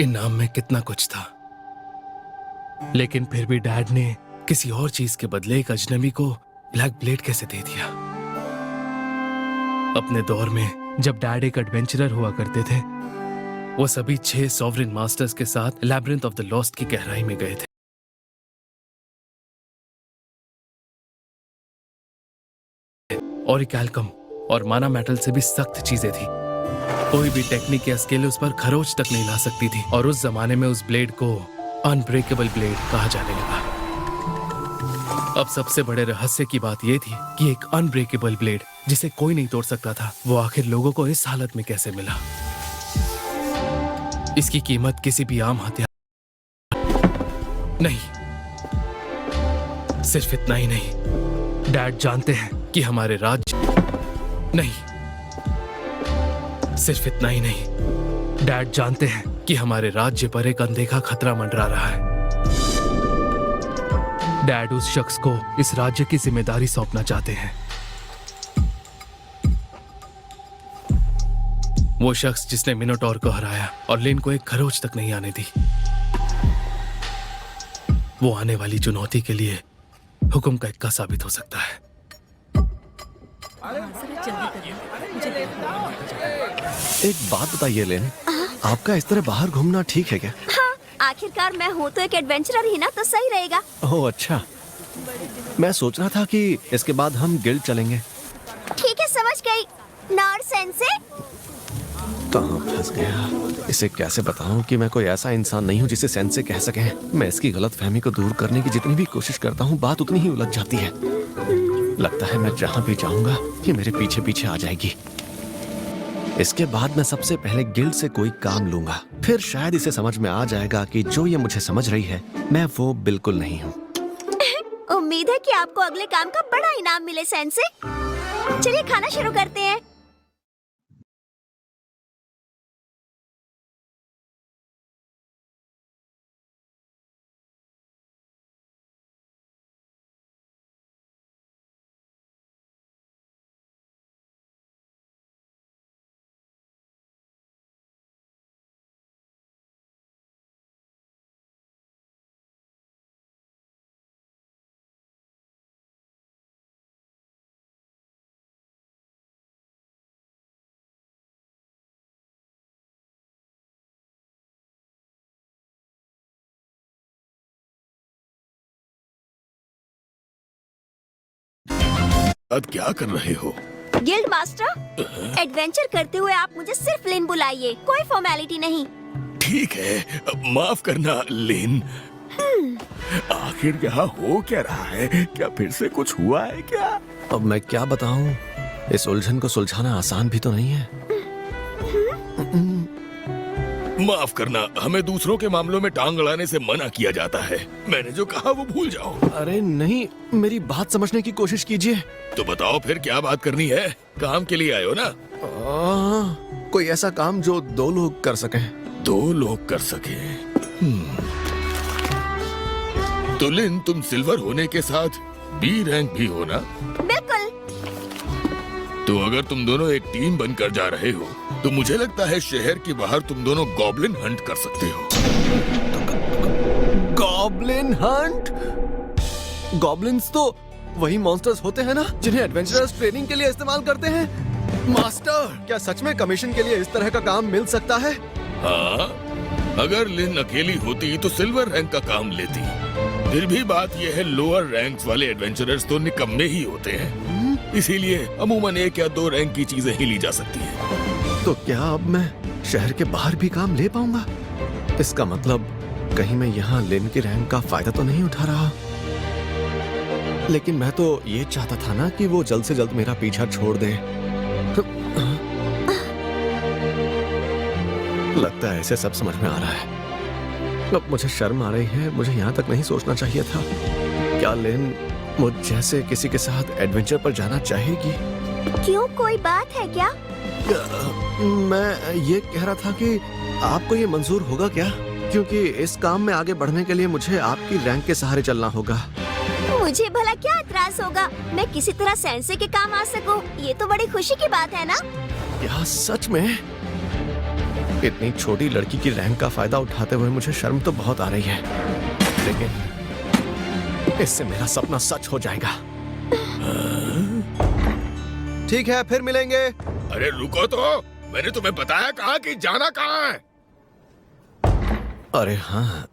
इनाम में कितना कुछ था, लेकिन फिर भी डैड ने किसी और चीज के बदले एक अजनबी को ब्लैक ब्लेड कैसे दे दिया? अपने दौर में जब डैड एक एडवेंचरर हुआ करते थे, वो सभी 6 सॉवरेन मास्टर्स के साथ लैब्रिंथ ऑफ द लॉस्ट की गहराई में गए थे। ऑरिकैल्कम और माना मेटल से भी सख्त चीजें थी। कोई भी टेक्निक या स्किल उस पर खरोच तक नहीं ला सकती थी, और उस जमाने में उस ब्लेड को अनब्रेकेबल ब्लेड कहा जाने लगा। अब सबसे बड़े रहस्य की बात यह थी कि एक अनब्रेकेबल ब्लेड जिसे कोई नहीं तोड़ सकता था, वो आखिर लोगों को इस हालत में कैसे मिला? इसकी कीमत किसी भी आम हथियार नहीं। सिर्फ इतना ही नहीं, डैड जानते हैं कि हमारे राज्य नहीं। सिर्फ इतना ही नहीं, डैड जानते हैं कि हमारे राज्य पर एक अनदेखा खतरा मंडरा रहा है। डैड उस शख्स को इस राज्य की जिम्मेदारी सौंपना चाहते हैं। वो शख्स जिसने मिनोटॉर को हराया और लिन को एक खरोच तक नहीं आने दी। वो आने वाली चुनौती के लिए हुक्म का इक्का साबित हो सकता है। एक बात बताइए लेन, आपका इस तरह बाहर घूमना ठीक है क्या? हाँ, आखिरकार मैं हूँ तो एक एडवेंचरर ही ना, तो सही रहेगा। ओह अच्छा, मैं सोच रहा था कि इसके बाद हम गिल्ड चलेंगे। ठीक है, समझ गई। नॉर सेंसे। कहाँ फंस गया? इसे कैसे बताऊं कि मैं कोई ऐसा इंसान नहीं हूँ जिसे सेंसे कह सके। मैं इसकी गलतफहमी को दूर करने की जितनी भी कोशिश करता हूँ, बात उतनी ही उलझ जाती है। लगता है मैं जहाँ भी जाऊंगा ये मेरे पीछे पीछे आ जाएगी। इसके बाद मैं सबसे पहले गिल्ड से कोई काम लूंगा, फिर शायद इसे समझ में आ जाएगा कि जो ये मुझे समझ रही है मैं वो बिल्कुल नहीं हूँ। उम्मीद है कि आपको अगले काम का बड़ा इनाम मिले सेंसे। चलिए खाना शुरू करते हैं। अब क्या कर रहे हो? गिल्ड मास्टर, एडवेंचर करते हुए आप मुझे सिर्फ लिन बुलाइए, कोई फॉर्मेलिटी नहीं। ठीक है, माफ करना लिन। आखिर यहाँ हो क्या रहा है? क्या फिर से कुछ हुआ है क्या? अब मैं क्या बताऊं? इस उलझन को सुलझाना आसान भी तो नहीं है। माफ करना, हमें दूसरों के मामलों में टांग अड़ाने से मना किया जाता है। मैंने जो कहा वो भूल जाओ। अरे नहीं, मेरी बात समझने की कोशिश कीजिए। तो बताओ फिर क्या बात करनी है? काम के लिए आए हो ना? कोई ऐसा काम जो 2 लोग कर सकें। 2 लोग कर सके। तो लिन, तुम सिल्वर होने के साथ बी रैंक भी हो ना? बिल्कुल। तो अगर तुम दोनों एक टीम बनकर जा रहे हो तो मुझे लगता है शहर के बाहर तुम दोनों गॉब्लिन हंट कर सकते हो। Goblin Hunt? गॉब्लिन्स तो वही मॉन्स्टर्स होते हैं ना जिन्हें एडवेंचरर्स ट्रेनिंग के लिए इस्तेमाल करते हैं। मास्टर, क्या सच में कमीशन के लिए इस तरह का काम मिल सकता है? हाँ, अगर लिन अकेली होती तो सिल्वर रैंक का काम लेती। फिर भी बात यह है, लोअर रैंक्स वाले एडवेंचरर्स तो निकम्मे ही होते हैं, इसीलिए अमूमन 1 या 2 रैंक की चीजें ही ली जा सकती हैं। तो क्या अब मैं शहर के बाहर भी काम ले पाऊंगा? इसका मतलब कहीं मैं यहाँ लिन की रैंक का फायदा तो नहीं उठा रहा। लेकिन मैं तो ये चाहता था ना कि वो जल्द से जल्द मेरा पीछा छोड़ दे। लगता है इसे सब समझ में आ रहा है। अब मुझे शर्म आ रही है, मुझे यहाँ तक नहीं सोचना चाहिए था। क्या लिन मुझ जैसे किसी के साथ एडवेंचर पर जाना चाहेगी? क्यों, कोई बात है क्या? मैं ये कह रहा था कि आपको ये मंजूर होगा क्या? क्योंकि इस काम में आगे बढ़ने के लिए मुझे आपकी रैंक के सहारे चलना होगा। मुझे भला क्या एतराज होगा? मैं किसी तरह सेंसे के काम आ सकूं, ये तो बड़ी खुशी की बात है ना? क्या सच में? इतनी छोटी लड़की की रैंक का फायदा उठाते हुए मुझे शर्म तो बहुत आ रही है, लेकिन इससे मेरा सपना सच हो जाएगा। ठीक है, फिर मिलेंगे। अरे रुको तो, मैंने तुम्हें बताया कहा कि जाना कहाँ है। अरे हाँ,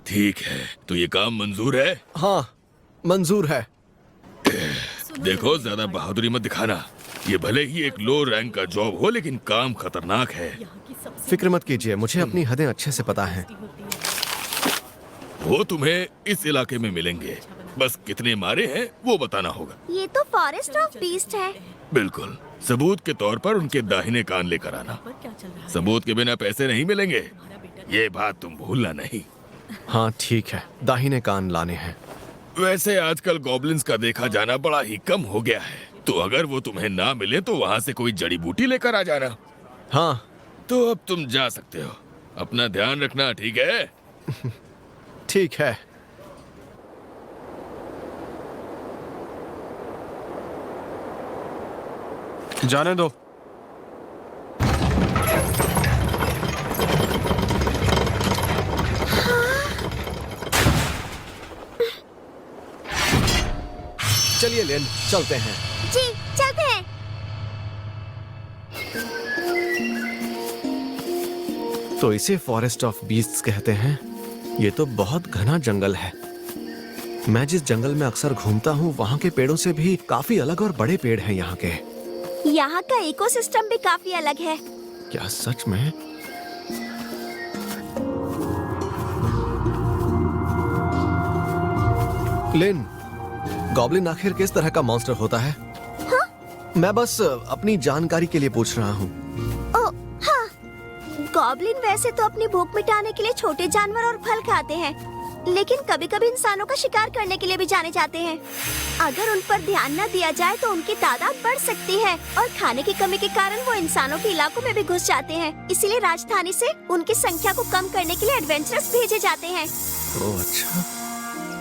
ठीक है, तो ये काम मंजूर है? हाँ मंजूर है। देखो, ज्यादा बहादुरी मत दिखाना। ये भले ही एक लो रैंक का जॉब हो, लेकिन काम खतरनाक है। फिक्र मत कीजिए, मुझे अपनी हदें अच्छे से पता है। वो तुम्हें इस इलाके में मिलेंगे, बस कितने मारे हैं वो बताना होगा। ये तो फॉरेस्ट ऑफ बीस्ट है। बिल्कुल, सबूत के तौर पर उनके दाहिने कान लेकर आना। सबूत के बिना पैसे नहीं मिलेंगे, ये बात तुम भूलना नहीं। हाँ ठीक है, दाहिने कान लाने हैं। वैसे आजकल गॉब्लिन्स का देखा जाना बड़ा ही कम हो गया है, तो अगर वो तुम्हें ना मिले तो वहाँ से कोई जड़ी बूटी लेकर आ जाना। हाँ तो अब तुम जा सकते हो। अपना ध्यान रखना, ठीक है? ठीक है। जाने दो। चलिए लेन, चलते हैं। जी चलते हैं। तो इसे फॉरेस्ट ऑफ बीस्ट्स कहते हैं। ये तो बहुत घना जंगल है। मैं जिस जंगल में अक्सर घूमता हूँ वहाँ के पेड़ों से भी काफी अलग और बड़े पेड़ हैं यहाँ के। यहाँ का इकोसिस्टम भी काफी अलग है। क्या सच में? लिन, गॉब्लिन आखिर किस तरह का मॉन्स्टर होता है? हाँ? मैं बस अपनी जानकारी के लिए पूछ रहा हूँ। ओ हाँ, गॉब्लिन वैसे तो अपनी भूख मिटाने के लिए छोटे जानवर और फल खाते हैं, लेकिन कभी कभी इंसानों का शिकार करने के लिए भी जाने जाते हैं। अगर उन पर ध्यान न दिया जाए तो उनकी तादाद बढ़ सकती है और खाने की कमी के कारण वो इंसानों के इलाकों में भी घुस जाते हैं। इसीलिए राजधानी से उनकी संख्या को कम करने के लिए एडवेंचरर्स भेजे जाते हैं। ओह अच्छा।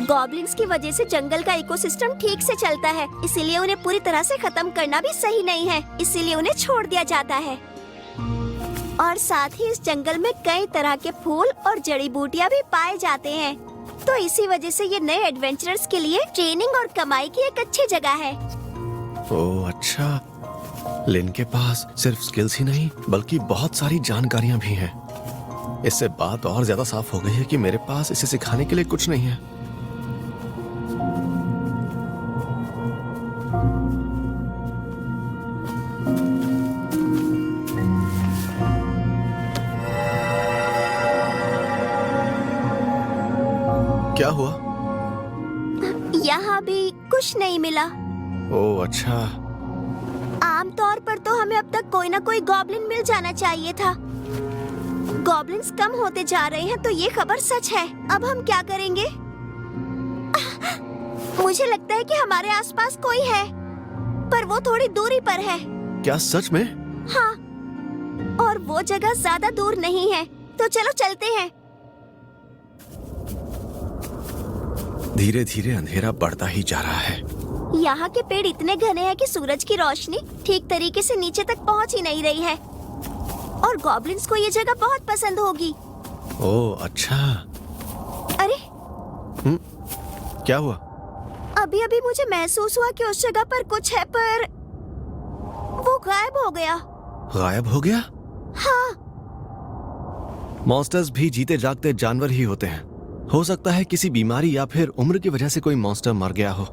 गॉब्लिन्स की वजह से जंगल का इकोसिस्टम ठीक से चलता है, इसीलिए उन्हें पूरी तरह से खत्म करना भी सही नहीं है, इसीलिए उन्हें छोड़ दिया जाता है। और साथ ही इस जंगल में कई तरह के फूल और जड़ी बूटियां भी पाए जाते हैं, तो इसी वजह से ये नए एडवेंचरर्स के लिए ट्रेनिंग और कमाई की एक अच्छी जगह है। ओह अच्छा। लिन के पास सिर्फ स्किल्स ही नहीं बल्कि बहुत सारी जानकारियां भी हैं। इससे बात और ज्यादा साफ हो गई है कि मेरे पास इसे सिखाने के लिए कुछ नहीं है। क्या हुआ? यहाँ भी कुछ नहीं मिला। ओह अच्छा। आमतौर पर तो हमें अब तक कोई ना कोई गॉब्लिन मिल जाना चाहिए था। गॉब्लिन्स कम होते जा रहे हैं तो ये खबर सच है। अब हम क्या करेंगे? मुझे लगता है कि हमारे आसपास कोई है, पर वो थोड़ी दूरी पर है। क्या सच में? हाँ, और वो जगह ज्यादा दूर नहीं है, तो चलो चलते हैं। धीरे धीरे अंधेरा बढ़ता ही जा रहा है। यहाँ के पेड़ इतने घने हैं कि सूरज की रोशनी ठीक तरीके से नीचे तक पहुँच ही नहीं रही है, और गॉब्लिन्स को ये जगह बहुत पसंद होगी। ओह अच्छा। अरे क्या हुआ? अभी अभी मुझे महसूस हुआ कि उस जगह पर कुछ है, पर वो गायब हो गया। गायब हो गया? हाँ। मॉन्स्टर्स भी जीते जागते जानवर ही होते हैं। हो सकता है किसी बीमारी या फिर उम्र की वजह से कोई मॉन्स्टर मर गया हो।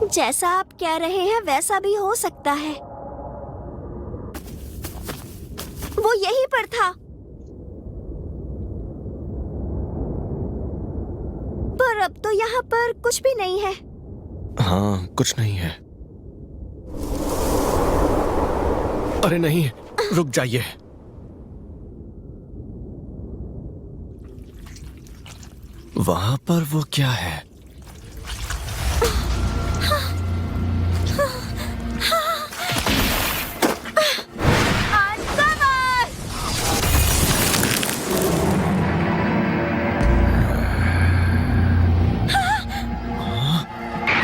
जैसा आप कह रहे हैं वैसा भी हो सकता है। वो यहीं पर था, पर अब तो यहाँ पर कुछ भी नहीं है। हाँ, कुछ नहीं है। अरे नहीं, रुक जाइए। वहां पर वो क्या है?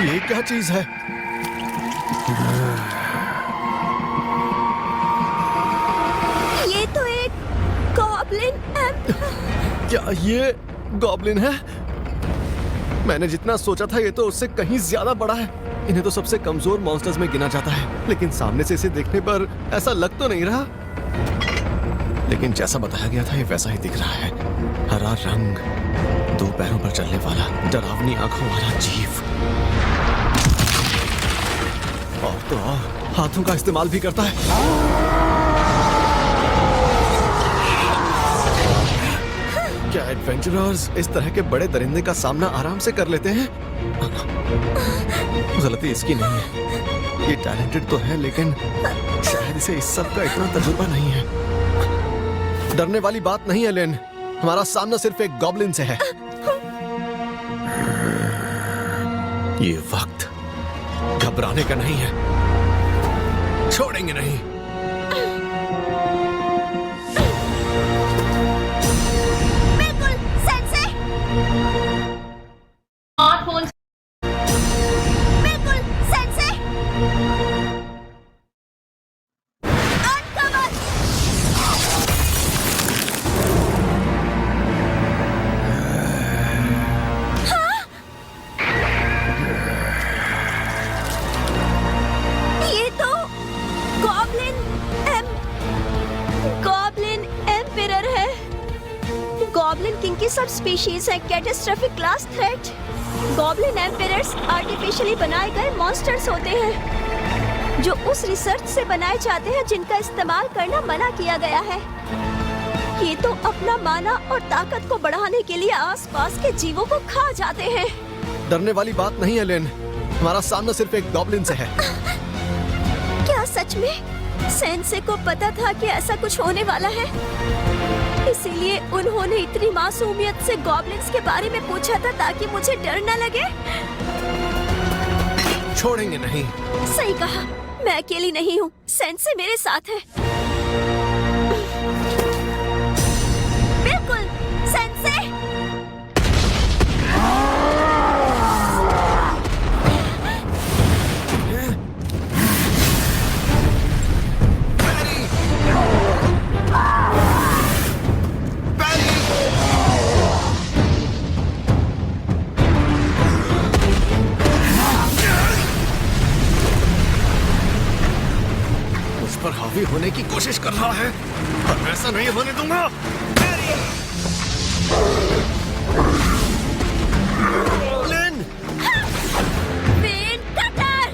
ये क्या चीज है? ये तो एक क्या ये गॉब्लिन है? मैंने जितना सोचा था ये तो उससे कहीं ज्यादा बड़ा है। इन्हें तो सबसे कमजोर मॉन्स्टर्स में गिना जाता है, लेकिन सामने से इसे देखने पर ऐसा लग तो नहीं रहा। लेकिन जैसा बताया गया था ये वैसा ही दिख रहा है। हरा रंग, 2 पैरों पर चलने वाला, डरावनी आंखों वाला जीव, और तो और हाथों का इस्तेमाल भी करता है। क्या एडवेंचरर्स इस तरह के बड़े दरिंदे का सामना आराम से कर लेते हैं? गलती इसकी नहीं है, ये टैलेंटेड तो है, लेकिन शायद इसे इस सब का इतना तजुर्बा नहीं है। डरने वाली बात नहीं है लेन, हमारा सामना सिर्फ एक गॉब्लिन से है। ये वक्त घबराने का नहीं है, छोड़ेंगे नहीं। बिल्कुल सेंसे, स्मार्टफोन बिल्कुल सेंसे। अनकवर। ये तो गॉब्लिन एम्पिरर है। गॉब्लिन किंग की सब स्पीशीज है catastrophic class threat. Goblin emperors artificially बनाए गए मॉन्स्टर्स होते हैं जो उस रिसर्च से बनाए जाते हैं जिनका इस्तेमाल करना मना किया गया है। ये तो अपना माना और ताकत को बढ़ाने के लिए आसपास के जीवों को खा जाते हैं। डरने वाली बात नहीं है लेन, हमारा सामना सिर्फ एक गॉब्लिन से है। क्या सच में सेंसे को पता था कि ऐसा कुछ होने वाला है? इसीलिए उन्होंने इतनी मासूमियत से गॉब्लिन्स के बारे में पूछा था ताकि मुझे डर न लगे। छोड़ेंगे नहीं। सही कहा, मैं अकेली नहीं हूँ, सेंसे मेरे साथ है। बिल्कुल सेंसे। पर हावी होने की कोशिश कर रहा है और मैं ऐसा नहीं होने दूंगा। लेन, वेन कटर।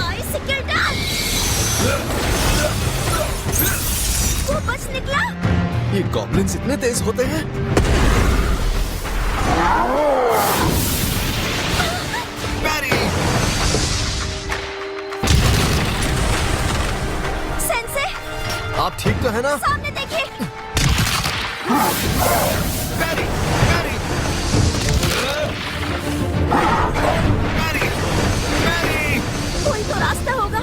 आइस किल्डर। वो बच निकला। ये गॉब्लिन्स इतने तेज होते हैं? सेंसे, आप ठीक तो है ना? सामने देखिए। बैरी, बैरी, बैरी, बैरी। कोई तो रास्ता होगा।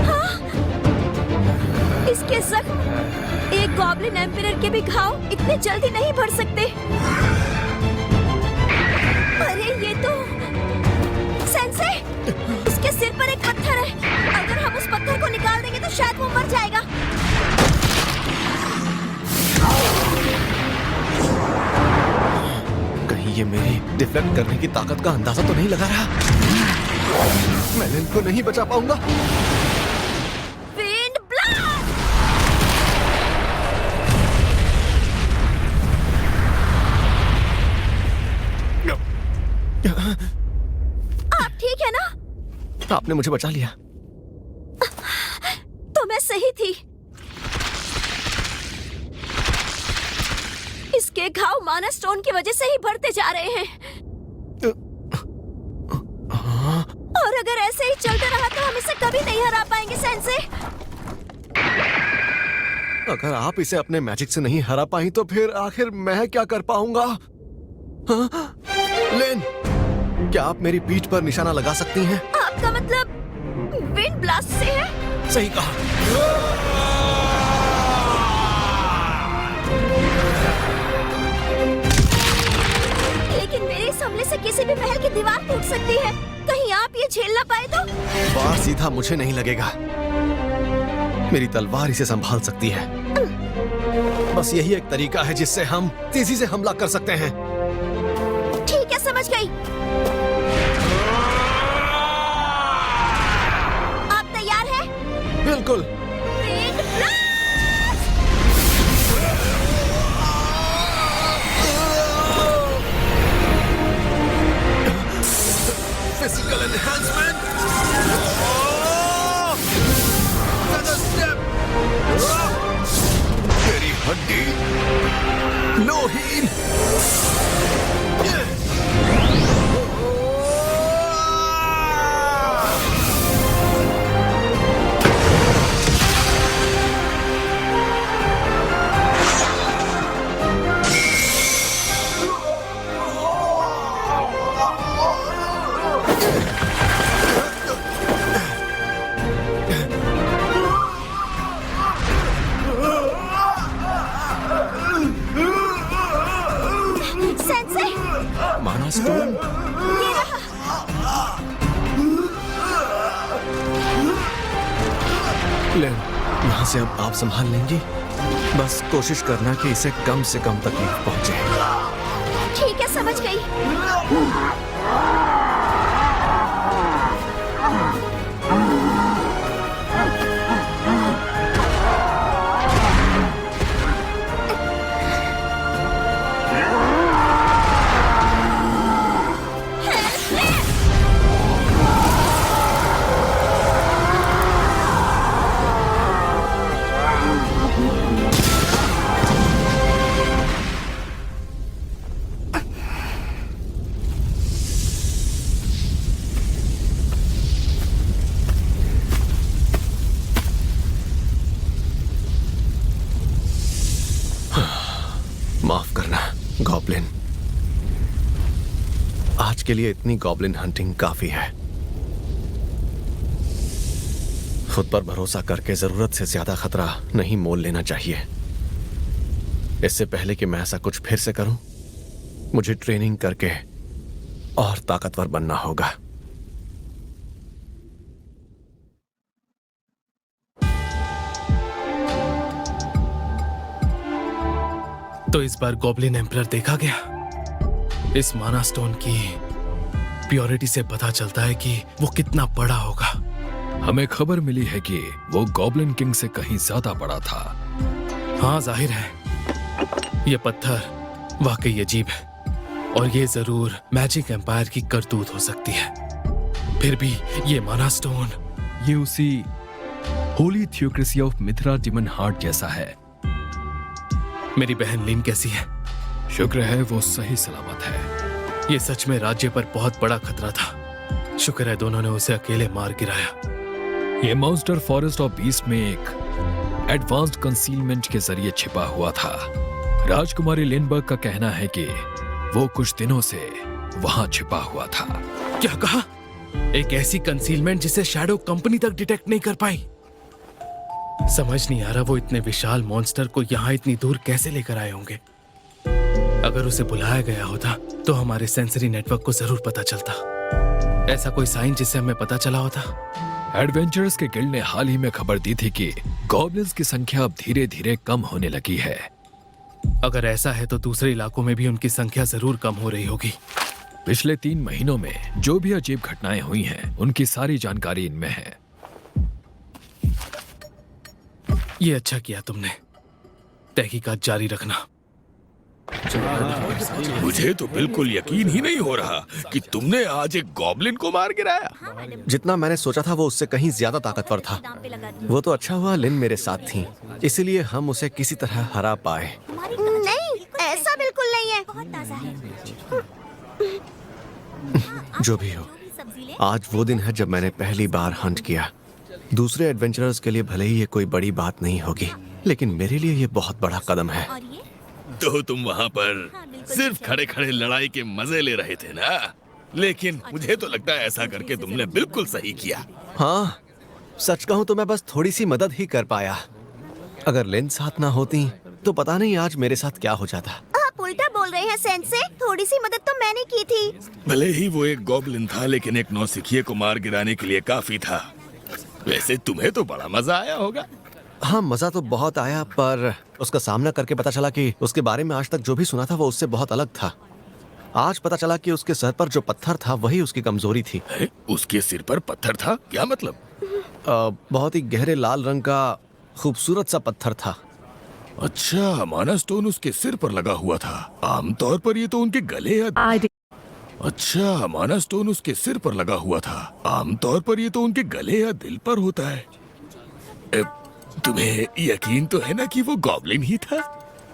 हाँ? इसके जख्म एक गॉब्लिन एम्पिरर के भी घाव इतने जल्दी नहीं भर सकते। अरे ये तो सेंसे, उसके सिर पर एक पत्थर है। अगर हम उस पत्थर को निकाल देंगे तो शायद वो मर जाएगा। कहीं ये मेरी डिफ्लेक्ट करने की ताकत का अंदाजा तो नहीं लगा रहा? मैं लेन को नहीं बचा पाऊंगा। Wind blast. आप ठीक है ना? आपने मुझे बचा लिया। तो मैं सही थी। इसके घाव माना स्टोन की वजह से ही बढ़ते जा रहे हैं। और अगर ऐसे ही चलते रहा तो हम इसे कभी नहीं हरा पाएंगे सेंसे। अगर आप इसे अपने मैजिक से नहीं हरा पाई तो फिर आखिर मैं क्या कर पाऊंगा? हाँ? लेन, क्या आप मेरी पीठ पर निशाना लगा सकती हैं? आपका मतलब विंड ब्लास्ट से है? सही कहा। लेकिन मेरे इस हमले से किसी भी महल की दीवार टूट सकती है। कहीं आप ये झेल ना पाए तो? वार सीधा मुझे नहीं लगेगा, मेरी तलवार इसे संभाल सकती है। बस यही एक तरीका है जिससे हम तेजी से हमला कर सकते हैं। ठीक है, समझ गई। आप तैयार हैं? बिल्कुल। Big blast! Physical enhancement. तेरी हड्डी लोहीन। सेंसे, माना स्टोन। ले, यहाँ से अब आप संभाल लेंगी। बस कोशिश करना कि इसे कम से कम तकलीफ पहुंचे। ठीक है, समझ गई। माफ करना गॉब्लिन, आज के लिए इतनी गॉब्लिन हंटिंग काफी है। खुद पर भरोसा करके जरूरत से ज्यादा खतरा नहीं मोल लेना चाहिए। इससे पहले कि मैं ऐसा कुछ फिर से करूं, मुझे ट्रेनिंग करके और ताकतवर बनना होगा। तो इस बार गॉब्लिन एम्परर देखा गया। इस माना स्टोन की प्योरिटी से पता चलता है कि वो कितना बड़ा होगा। हमें खबर मिली है कि वो गॉब्लिन किंग से कहीं ज्यादा बड़ा था। हाँ, जाहिर है ये पत्थर वाकई अजीब है और ये जरूर मैजिक एम्पायर की करतूत हो सकती है। फिर भी ये माना स्टोन, ये उसी holy theocracy of Mithra demon heart जैसा है। मेरी बहन लिन कैसी है? शुक्र है वो सही सलामत है। ये सच में राज्य पर बहुत बड़ा खतरा था। शुक्र है दोनों ने उसे अकेले मार गिराया। ये मॉन्स्टर फॉरेस्ट ऑफ बीस्ट में एक एडवांस्ड कंसीलमेंट के जरिए छिपा हुआ था। राजकुमारी लिनबर्ग का कहना है कि वो कुछ दिनों से वहां छिपा हुआ था। क्या कहा? एक ऐसी कंसीलमेंट जिसे शैडो कंपनी तक डिटेक्ट नहीं कर पाई। समझ नहीं आ रहा वो इतने विशाल मॉन्स्टर को यहाँ इतनी दूर कैसे लेकर आए होंगे। अगर उसे बुलाया गया होता तो हमारे सेंसरी नेटवर्क को जरूर पता चलता। ऐसा कोई साइन जिससे हमें पता चला होता। एडवेंचरर्स के गिल्ड ने हाल ही में खबर दी थी कि गॉब्लिन्स की संख्या अब धीरे धीरे कम होने लगी है। अगर ऐसा है तो दूसरे इलाकों में भी उनकी संख्या जरूर कम हो रही होगी। पिछले 3 महीनों में जो भी अजीब घटनाएं हुई हैं, उनकी सारी जानकारी इनमें है। ये अच्छा किया तुमने। तहकीकात जारी रखना। मुझे तो बिल्कुल यकीन ही नहीं हो रहा कि तुमने आज एक गॉब्लिन को मार गिराया। जितना मैंने सोचा था वो उससे कहीं ज्यादा ताकतवर था। वो तो अच्छा हुआ लिन मेरे साथ थी, इसीलिए हम उसे किसी तरह हरा पाए। नहीं, ऐसा बिल्कुल नहीं है। जो भी हो, आज वो दिन है जब मैंने पहली बार हंट किया। दूसरे एडवेंचरर्स के लिए भले ही ये कोई बड़ी बात नहीं होगी, लेकिन मेरे लिए ये बहुत बड़ा कदम है। तो तुम वहाँ पर सिर्फ खड़े खड़े लड़ाई के मजे ले रहे थे ना? लेकिन मुझे तो लगता है ऐसा करके तुमने बिल्कुल सही किया। हाँ, सच कहूँ तो मैं बस थोड़ी सी मदद ही कर पाया। अगर लिन साथ ना होती तो पता नहीं आज मेरे साथ क्या हो जाता। आप उल्टा बोल रहे हैं सेंसे। थोड़ी सी मदद तो मैं मैंने की थी। भले ही वो एक गॉब्लिन था, लेकिन एक नौसिखिए को मार गिराने के लिए काफी था। वैसे तुम्हें तो बड़ा मजा आया होगा। हाँ, मजा तो बहुत आया, पर उसका सामना करके पता चला कि उसके बारे में आज तक जो भी सुना था वो उससे बहुत अलग था। आज पता चला कि उसके सर पर जो पत्थर था वही उसकी कमजोरी थी। उसके सिर पर पत्थर था? क्या मतलब? बहुत ही गहरे लाल रंग का खूबसूरत सा पत्थर था। अच्छा, माना स्टोन उसके सिर पर लगा हुआ था। आमतौर पर ये तो उनके गले या अच्छा, माना स्टोन उसके सिर पर लगा हुआ था। आमतौर पर ये तो उनके गले या दिल पर होता है। तुम्हें यकीन तो है ना कि वो गॉब्लिन ही था?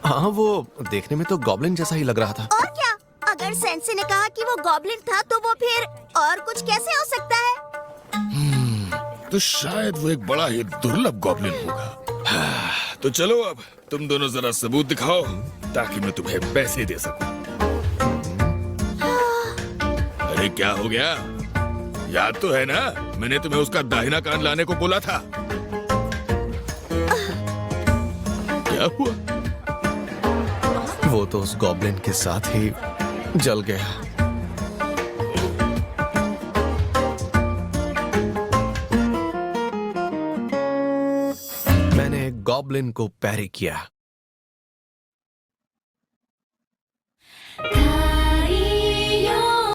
हाँ, वो देखने में तो गॉब्लिन जैसा ही लग रहा था। और क्या, अगर सेंसे ने कहा कि वो गॉब्लिन था तो वो फिर और कुछ कैसे हो सकता है? तो शायद वो एक बड़ा ही दुर्लभ गॉब्लिन होगा। तो चलो अब तुम दोनों जरा सबूत दिखाओ ताकि मैं तुम्हें पैसे दे सकूं। अरे क्या हो गया? याद तो है ना, मैंने तुम्हें उसका दाहिना कान लाने को बोला था। क्या हुआ? वो तो उस गॉब्लिन के साथ ही जल गया। मैंने गॉब्लिन को पैरी किया।